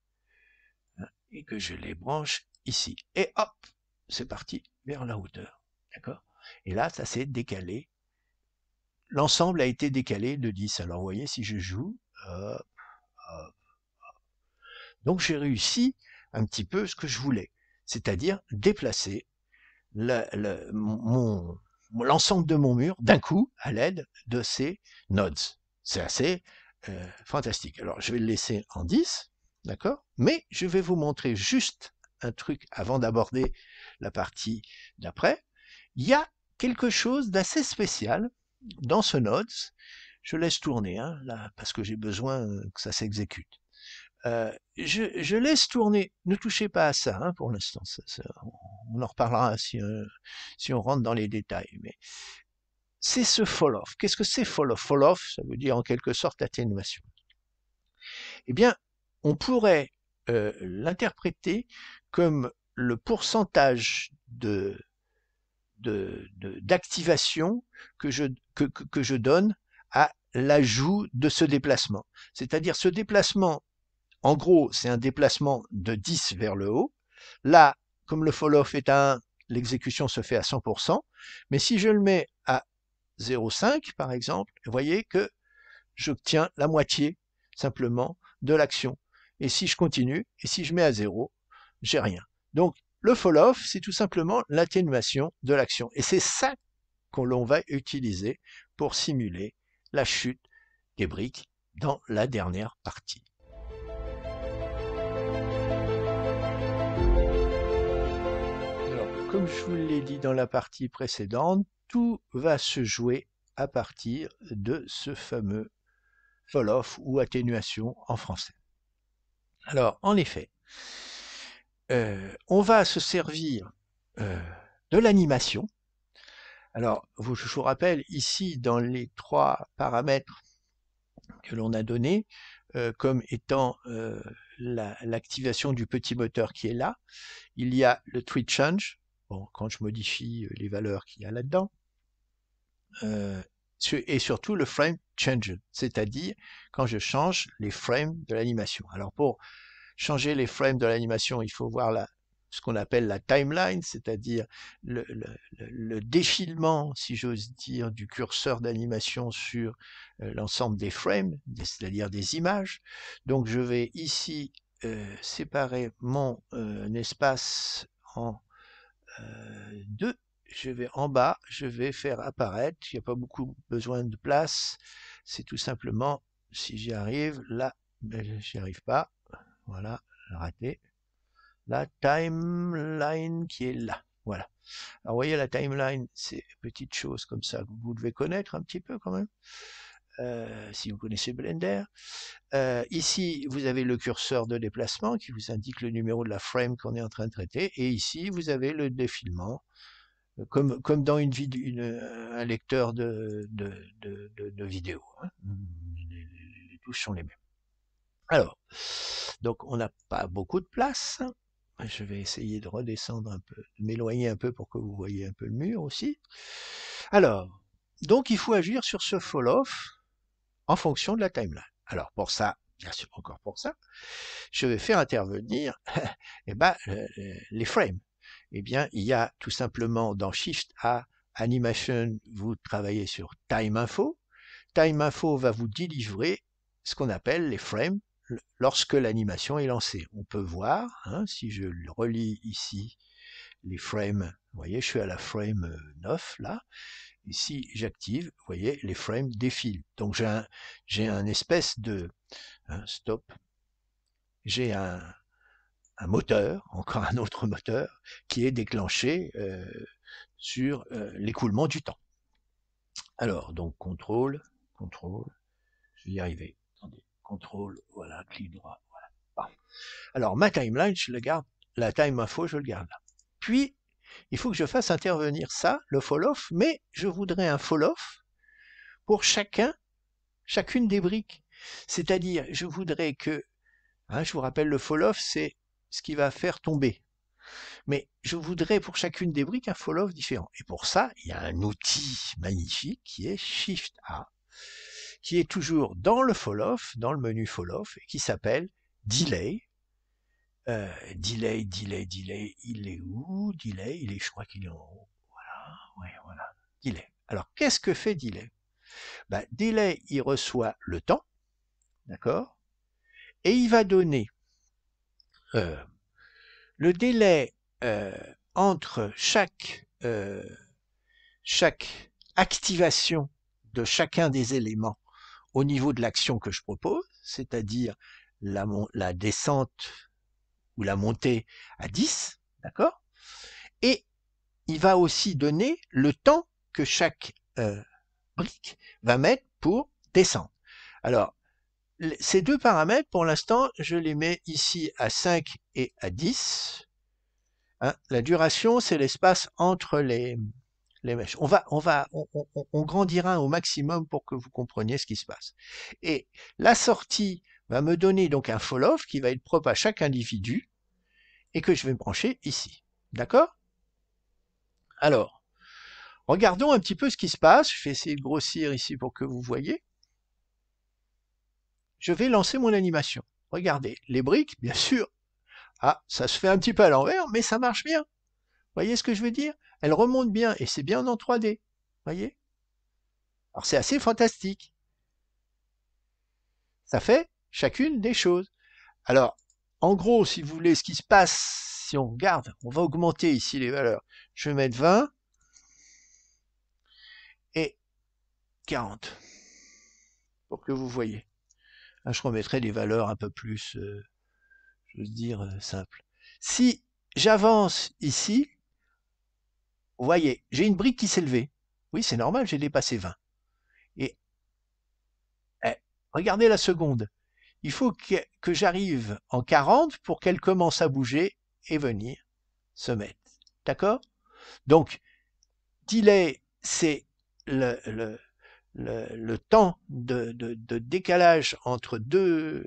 hein, et que je les branche ici. Et hop, c'est parti vers la hauteur. D'accord? Et là, ça s'est décalé. L'ensemble a été décalé de 10. Alors, vous voyez, si je joue, hop, hop, hop. Donc, j'ai réussi un petit peu ce que je voulais, c'est-à-dire déplacer l'ensemble de mon mur d'un coup à l'aide de ces nodes. C'est assez fantastique. Alors, je vais le laisser en 10, d'accord? Mais je vais vous montrer juste un truc avant d'aborder la partie d'après. Il y a quelque chose d'assez spécial dans ce nodes. Je laisse tourner, hein, là, parce que j'ai besoin que ça s'exécute. Je laisse tourner, ne touchez pas à ça, hein, pour l'instant. On en reparlera si on rentre dans les détails. Mais c'est ce fall-off. Qu'est-ce que c'est fall-off? Fall-off, ça veut dire en quelque sorte atténuation. eh bien, on pourrait l'interpréter comme le pourcentage d'activation que je donne à l'ajout de ce déplacement. C'est-à-dire ce déplacement, en gros, c'est un déplacement de 10 vers le haut. Là, comme le fall-off est à 1, l'exécution se fait à 100%. Mais si je le mets à 0,5 par exemple, vous voyez que j'obtiens la moitié simplement de l'action. Et si je continue, et si je mets à 0, j'ai rien. Donc le fall-off, c'est tout simplement l'atténuation de l'action. Et c'est ça que l'on va utiliser pour simuler la chute des briques dans la dernière partie. Alors, comme je vous l'ai dit dans la partie précédente, tout va se jouer à partir de ce fameux fall-off ou atténuation en français. Alors, en effet, on va se servir de l'animation. Alors, je vous rappelle, ici, dans les 3 paramètres que l'on a donnés, comme étant l'activation du petit moteur qui est là, il y a le tweet change, bon, quand je modifie les valeurs qu'il y a là-dedans, et surtout le frame change, c'est-à-dire quand je change les frames de l'animation. Alors pour changer les frames de l'animation, il faut voir ce qu'on appelle la timeline, c'est-à-dire le défilement, si j'ose dire, du curseur d'animation sur l'ensemble des frames, c'est-à-dire des images. Donc je vais ici séparer mon espace en 2. Je vais en bas, je vais faire apparaître, il n'y a pas beaucoup besoin de place, c'est tout simplement, si j'y arrive, là, j'y arrive pas, voilà, raté, la timeline qui est là, voilà. Alors vous voyez la timeline, c'est une petite chose comme ça que vous devez connaître un petit peu quand même, si vous connaissez Blender. Ici, vous avez le curseur de déplacement qui vous indique le numéro de la frame qu'on est en train de traiter, et ici, vous avez le défilement, comme dans un lecteur de vidéo. Hein. Les touches sont les mêmes. Alors, donc on n'a pas beaucoup de place. Je vais essayer de redescendre un peu, de m'éloigner un peu pour que vous voyez un peu le mur aussi. Alors, donc il faut agir sur ce fall-off en fonction de la timeline. Alors pour ça, bien sûr, encore pour ça, je vais faire intervenir les frames. Eh bien, il y a tout simplement dans Shift A, Animation, vous travaillez sur Time Info. Time Info va vous délivrer ce qu'on appelle les frames lorsque l'animation est lancée. On peut voir, hein, si je relis ici les frames, vous voyez, je suis à la frame 9 là, et si j'active, vous voyez, les frames défilent. Donc j'ai un espèce de stop, j'ai un moteur, encore un autre moteur, qui est déclenché sur l'écoulement du temps. Alors, donc, contrôle, je vais y arriver. Attendez, contrôle, voilà, clic droit, voilà. Bon. Alors, ma timeline, je le garde, la time info, je le garde là. Puis, il faut que je fasse intervenir ça, le fall-off, mais je voudrais un fall-off pour chacune des briques. C'est-à-dire, je voudrais que, je vous rappelle, le fall-off, c'est ce qui va faire tomber. Mais je voudrais pour chacune des briques un fall-off différent. Et pour ça, il y a un outil magnifique qui est Shift A, qui est toujours dans le fall-off, dans le menu fall-off, et qui s'appelle Delay. Delay, il est où? Delay, je crois qu'il est en haut. Voilà, ouais, voilà. Delay. Alors, qu'est-ce que fait Delay? Delay, il reçoit le temps, d'accord? Et il va donner le délai entre chaque activation de chacun des éléments au niveau de l'action que je propose, c'est-à-dire la descente ou la montée à 10, d'accord? Et il va aussi donner le temps que chaque brique va mettre pour descendre. Alors, ces deux paramètres, pour l'instant, je les mets ici à 5 et à 10. Hein, la duration, c'est l'espace entre les mèches. On grandira au maximum pour que vous compreniez ce qui se passe. Et la sortie va me donner donc un fall-off qui va être propre à chaque individu et que je vais brancher ici. D'accord? Alors, regardons un petit peu ce qui se passe. Je vais essayer de grossir ici pour que vous voyez. Je vais lancer mon animation. Regardez, les briques, bien sûr. Ah, ça se fait un petit peu à l'envers, mais ça marche bien. Voyez ce que je veux dire? Elles remontent bien et c'est bien en 3D. Voyez? Alors c'est assez fantastique. Ça fait chacune des choses. Alors, en gros, si vous voulez, ce qui se passe, si on regarde, on va augmenter ici les valeurs. Je vais mettre 20 et 40 pour que vous voyez. Là, je remettrai des valeurs un peu plus, j'ose dire, simples. Si j'avance ici, vous voyez, j'ai une brique qui s'est levée. Oui, c'est normal, j'ai dépassé 20. Et regardez la seconde. Il faut que j'arrive en 40 pour qu'elle commence à bouger et venir se mettre. D'accord? Donc, delay, c'est le temps de décalage entre deux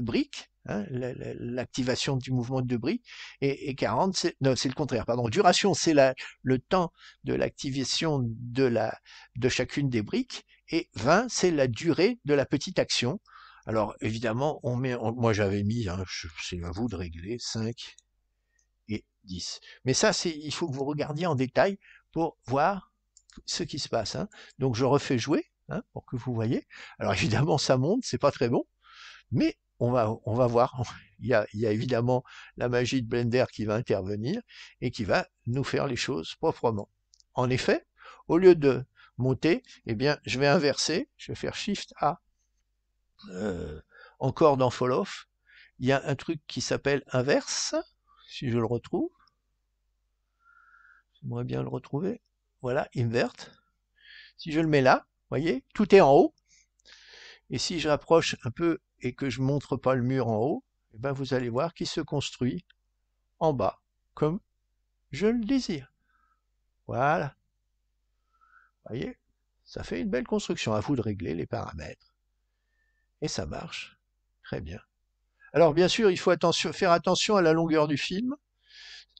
briques, hein, l'activation du mouvement de deux briques, et 40, c'est le contraire, pardon. Duration, c'est le temps de l'activation de chacune des briques, et 20, c'est la durée de la petite action. Alors, évidemment, moi j'avais mis, hein, c'est à vous de régler, 5 et 10. Mais ça, il faut que vous regardiez en détail pour voir ce qui se passe. Hein. Donc je refais jouer, hein, pour que vous voyez. Alors évidemment, ça monte, c'est pas très bon, mais on va voir. Il y a évidemment la magie de Blender qui va intervenir et qui va nous faire les choses proprement. En effet, au lieu de monter, eh bien, je vais inverser, je vais faire Shift A. Encore dans Fall Off, il y a un truc qui s'appelle inverse, si je le retrouve. J'aimerais bien le retrouver. Voilà, invert. Si je le mets là, vous voyez, tout est en haut. Et si je rapproche un peu et que je montre pas le mur en haut, eh ben vous allez voir qu'il se construit en bas, comme je le désire. Voilà. Vous voyez, ça fait une belle construction. À vous de régler les paramètres. Et ça marche très bien. Alors bien sûr, il faut faire attention à la longueur du film.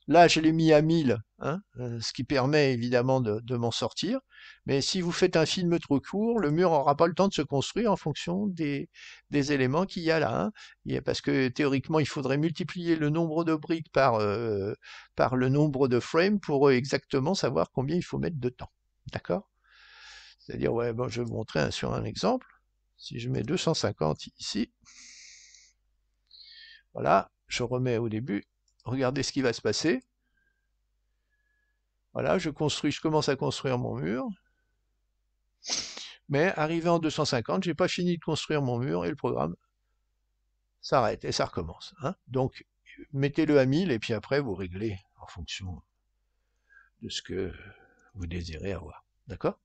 Là, je l'ai mis à 1000, hein, ce qui permet évidemment de m'en sortir. Mais si vous faites un film trop court, le mur n'aura pas le temps de se construire en fonction des éléments qu'il y a là. Hein. Parce que théoriquement, il faudrait multiplier le nombre de briques par le nombre de frames pour exactement savoir combien il faut mettre de temps. D'accord? C'est-à-dire, ouais, bon, je vais vous montrer sur un exemple. Si je mets 250 ici, voilà, je remets au début. Regardez ce qui va se passer. Voilà, je commence à construire mon mur. Mais arrivé en 250, j'ai pas fini de construire mon mur et le programme s'arrête et ça recommence. Hein. Donc, mettez-le à 1000 et puis après, vous réglez en fonction de ce que vous désirez avoir. D'accord?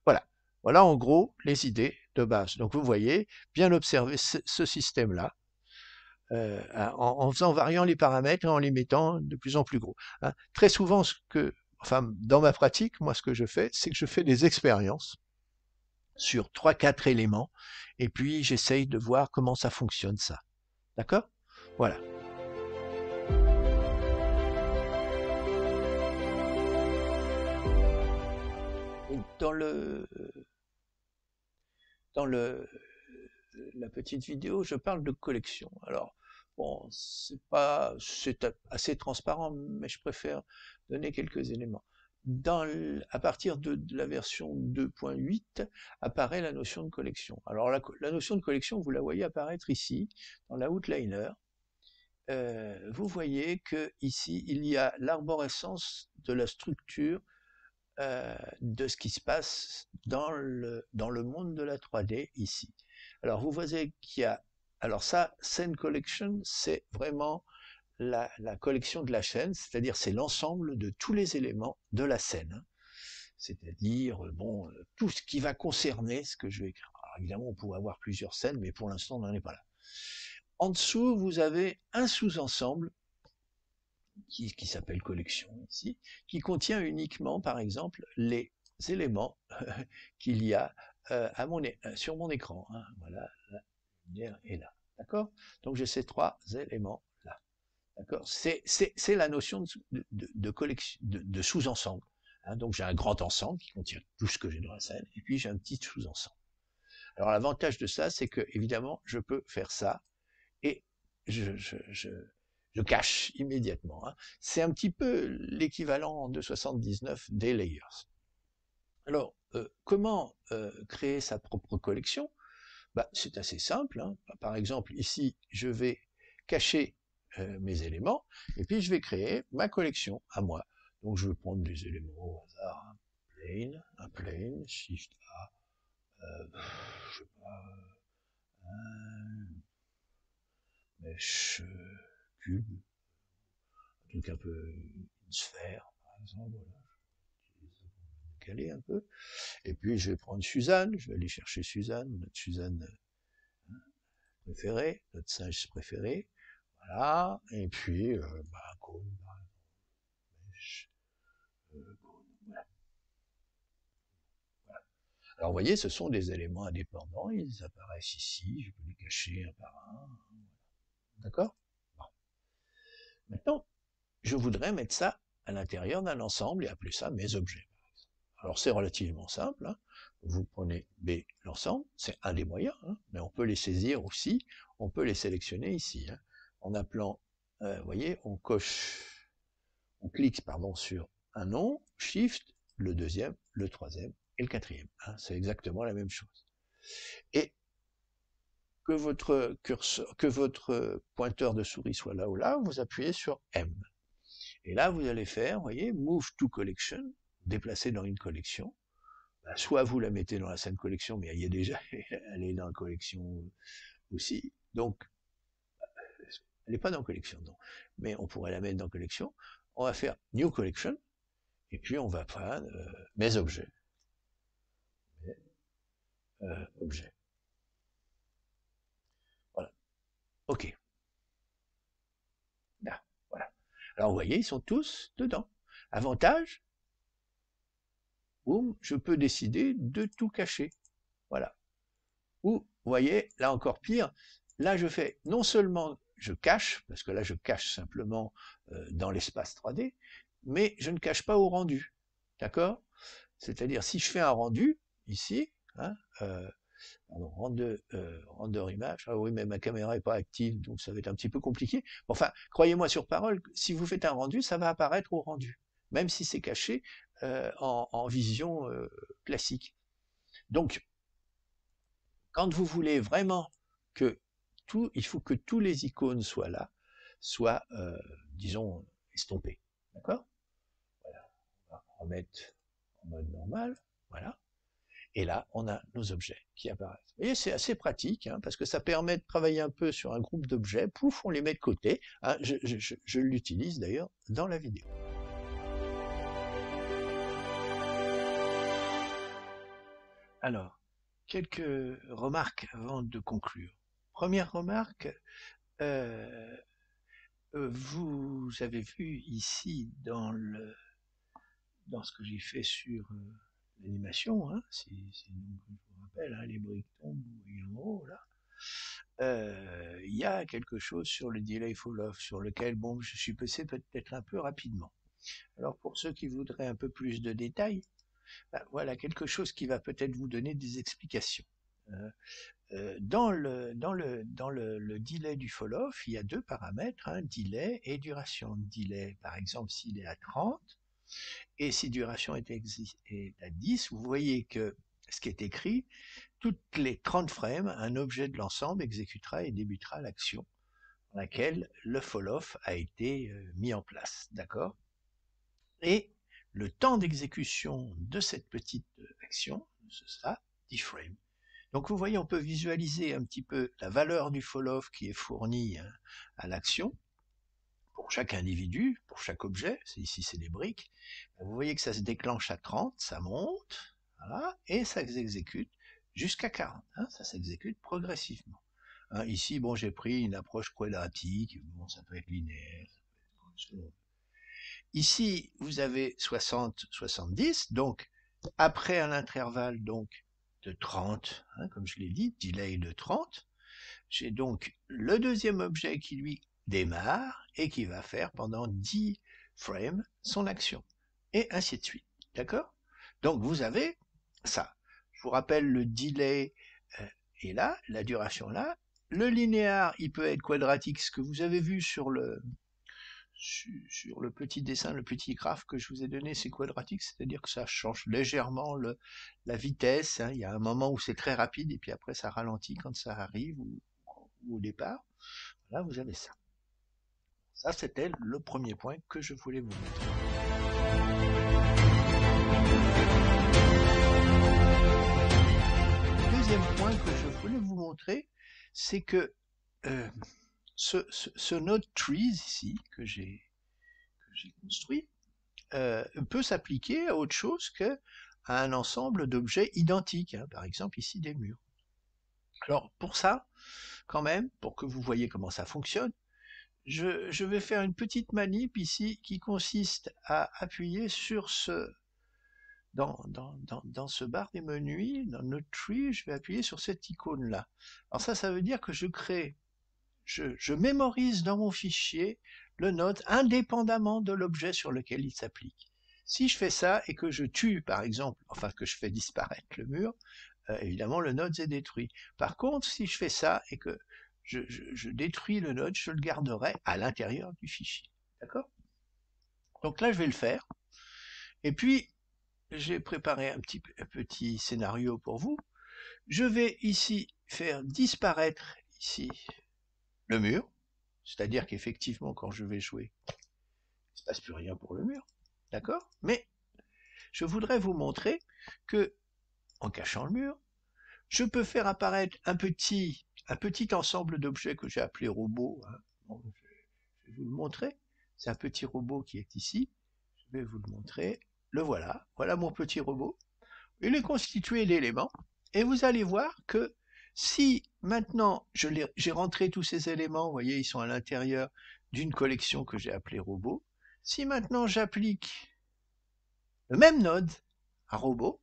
Voilà. Voilà en gros les idées de base. Donc, vous voyez, bien observer ce système-là. En variant les paramètres et en les mettant de plus en plus gros. Hein. Très souvent, dans ma pratique, moi, ce que je fais, c'est que je fais des expériences sur 3-4 éléments, et puis j'essaye de voir comment ça fonctionne ça. D'accord? Voilà. Dans la petite vidéo, je parle de collection. Alors, bon, c'est assez transparent, mais je préfère donner quelques éléments. À partir de la version 2.8 apparaît la notion de collection. Alors la notion de collection, vous la voyez apparaître ici, dans la outliner. Vous voyez que ici il y a l'arborescence de la structure de ce qui se passe dans le monde de la 3D ici. Alors vous voyez qu'il y a, alors ça, Scene Collection, c'est vraiment la collection de la scène, c'est-à-dire c'est l'ensemble de tous les éléments de la scène. Hein. C'est-à-dire, bon, tout ce qui va concerner ce que je vais écrire. Alors évidemment, on pourrait avoir plusieurs scènes, mais pour l'instant, on n'en est pas là. En dessous, vous avez un sous-ensemble qui s'appelle collection ici, qui contient uniquement, par exemple, les éléments qu'il y a sur mon écran. Hein. Voilà, la lumière est là. D'accord? Donc j'ai ces trois éléments-là. D'accord? C'est la notion de collection, de sous-ensemble. Hein, donc j'ai un grand ensemble qui contient tout ce que j'ai dans la scène, et puis j'ai un petit sous-ensemble. Alors l'avantage de ça, c'est que évidemment, je peux faire ça, et je cache immédiatement. Hein. C'est un petit peu l'équivalent de 79 des layers. Alors, comment créer sa propre collection? Bah, c'est assez simple. Hein. Par exemple, ici, je vais cacher mes éléments, et puis je vais créer ma collection à moi. Donc je vais prendre des éléments au hasard. Un plane, Shift A, je sais pas, un mesh cube, un truc un peu, une sphère, par exemple, voilà. Caler un peu. Et puis je vais prendre Suzanne, je vais aller chercher Suzanne, notre Suzanne préférée, notre singe préféré. Voilà. Et puis, un cône, mèche, cône, voilà. Voilà. Alors vous voyez, ce sont des éléments indépendants, ils apparaissent ici, je peux les cacher un par un. D'accord? Bon. Maintenant, je voudrais mettre ça à l'intérieur d'un ensemble et appeler ça mes objets. Alors c'est relativement simple. Hein. Vous prenez B, l'ensemble, c'est un des moyens, hein, mais on peut les saisir aussi, on peut les sélectionner ici. Hein, en appelant, vous voyez, on clique sur un nom, Shift, le deuxième, le troisième et le quatrième. Hein, c'est exactement la même chose. Et que votre pointeur de souris soit là ou là, vous appuyez sur M. Et là, vous allez faire, vous voyez, Move to Collection, déplacer dans une collection. Ben, soit vous la mettez dans la scène collection, mais elle y est déjà, elle est dans la collection aussi. Donc, elle n'est pas dans collection, non. Mais on pourrait la mettre dans collection. On va faire New Collection, et puis on va prendre mes objets. Objets. Voilà. OK. Là, voilà. Alors vous voyez, ils sont tous dedans. Avantage, boum, je peux décider de tout cacher. Voilà. Ou, vous voyez, là encore pire, là je fais, non seulement je cache, parce que là je cache simplement dans l'espace 3D, mais je ne cache pas au rendu. D'accord? C'est-à-dire, si je fais un rendu, ici, hein, render image, ah oui, mais ma caméra n'est pas active, donc ça va être un petit peu compliqué. Enfin, croyez-moi sur parole, si vous faites un rendu, ça va apparaître au rendu, même si c'est caché en vision classique. Donc, quand vous voulez vraiment que il faut que tous les icônes soient là, soient, disons, estompés. D'accord? Voilà. On va remettre en mode normal. Voilà. Et là, on a nos objets qui apparaissent. Vous voyez, c'est assez pratique, hein, parce que ça permet de travailler un peu sur un groupe d'objets. Pouf, on les met de côté. Hein, je l'utilise d'ailleurs dans la vidéo. Alors, quelques remarques avant de conclure. Première remarque, vous avez vu ici dans ce que j'ai fait sur l'animation, hein, je vous rappelle, hein, les briques tombent en haut là. Il y a quelque chose sur le delay fall-off sur lequel, bon, je suis passé peut-être un peu rapidement. Alors pour ceux qui voudraient un peu plus de détails, ben, voilà quelque chose qui va peut-être vous donner des explications. Dans le delay du fall-off, il y a deux paramètres, hein, delay et duration. Delay, par exemple, s'il est à 30, et si duration est à 10, vous voyez que ce qui est écrit, toutes les 30 frames, un objet de l'ensemble exécutera et débutera l'action dans laquelle le fall-off a été mis en place. D'accord? Et le temps d'exécution de cette petite action, ce sera 10 frames. Donc vous voyez, on peut visualiser un petit peu la valeur du fall-off qui est fournie à l'action pour chaque individu, pour chaque objet. Ici, c'est des briques. Vous voyez que ça se déclenche à 30, ça monte, voilà, et ça s'exécute jusqu'à 40. Hein, ça s'exécute progressivement. Hein, ici, bon, j'ai pris une approche quadratique. Bon, ça peut être linéaire. Ça peut être... Ici, vous avez 60, 70. Donc, après un intervalle donc de 30, hein, comme je l'ai dit, delay de 30, j'ai donc le deuxième objet qui lui démarre et qui va faire pendant 10 frames son action. Et ainsi de suite. D'accord? Donc vous avez ça. Je vous rappelle le delay est là, la duration là. Le linéaire, il peut être quadratique, ce que vous avez vu sur le petit dessin, le petit graphe que je vous ai donné, c'est quadratique, c'est-à-dire que ça change légèrement la vitesse. Hein. Il y a un moment où c'est très rapide et puis après ça ralentit quand ça arrive ou au départ. Là, vous avez ça. Ça, c'était le premier point que je voulais vous montrer. Le deuxième point que je voulais vous montrer, c'est que ce node trees ici, que j'ai construit, peut s'appliquer à autre chose qu'à un ensemble d'objets identiques, hein, par exemple ici des murs. Alors pour ça, quand même, pour que vous voyez comment ça fonctionne, je vais faire une petite manip ici qui consiste à appuyer sur ce dans ce bar des menus, dans notre tree, je vais appuyer sur cette icône là. Alors ça veut dire que je mémorise dans mon fichier le node indépendamment de l'objet sur lequel il s'applique. Si je fais ça et que je tue, par exemple, enfin que je fais disparaître le mur, évidemment le node est détruit. Par contre, si je fais ça et que je détruis le node, je le garderai à l'intérieur du fichier. D'accord? Donc là, je vais le faire. Et puis, j'ai préparé un petit scénario pour vous. Je vais ici faire disparaître ici le mur, c'est-à-dire qu'effectivement, quand je vais jouer, il ne se passe plus rien pour le mur, d'accord? Mais je voudrais vous montrer que, en cachant le mur, je peux faire apparaître un petit ensemble d'objets que j'ai appelé robot. Hein. Bon, je vais vous le montrer. C'est un petit robot qui est ici. Je vais vous le montrer. Le voilà. Voilà mon petit robot. Il est constitué d'éléments. Et vous allez voir que si maintenant j'ai rentré tous ces éléments, vous voyez, ils sont à l'intérieur d'une collection que j'ai appelée robot. Si maintenant j'applique le même node à robot,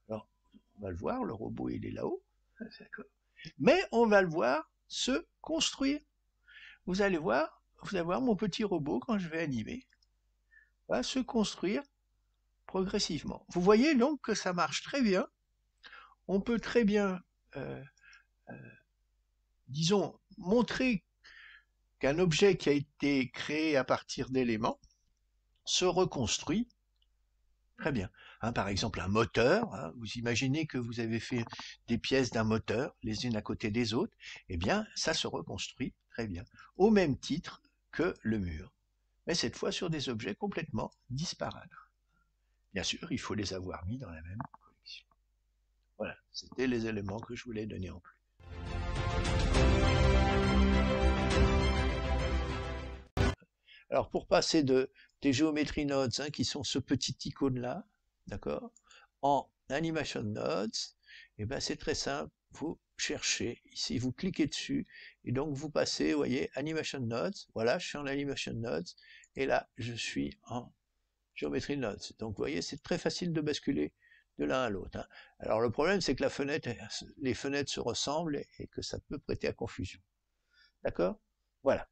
alors on va le voir, le robot il est là-haut, mais on va le voir se construire. Vous allez voir mon petit robot quand je vais animer, va se construire progressivement. Vous voyez donc que ça marche très bien. On peut très bien, disons, montrer qu'un objet qui a été créé à partir d'éléments se reconstruit très bien. Hein, par exemple, un moteur, hein, vous imaginez que vous avez fait des pièces d'un moteur, les unes à côté des autres, eh bien, ça se reconstruit très bien, au même titre que le mur, mais cette fois sur des objets complètement disparates. Bien sûr, il faut les avoir mis dans la même collection. Voilà, c'était les éléments que je voulais donner en plus. Alors, pour passer des Geometry Nodes, hein, qui sont ce petit icône-là, d'accord, en Animation Nodes, eh ben, c'est très simple. Vous cherchez ici, vous cliquez dessus, et donc vous passez, vous voyez, Animation Nodes. Voilà, je suis en Animation Nodes, et là, je suis en Geometry Nodes. Donc, vous voyez, c'est très facile de basculer de l'un à l'autre. Hein. Alors, le problème, c'est que les fenêtres se ressemblent et que ça peut prêter à confusion. D'accord? Voilà.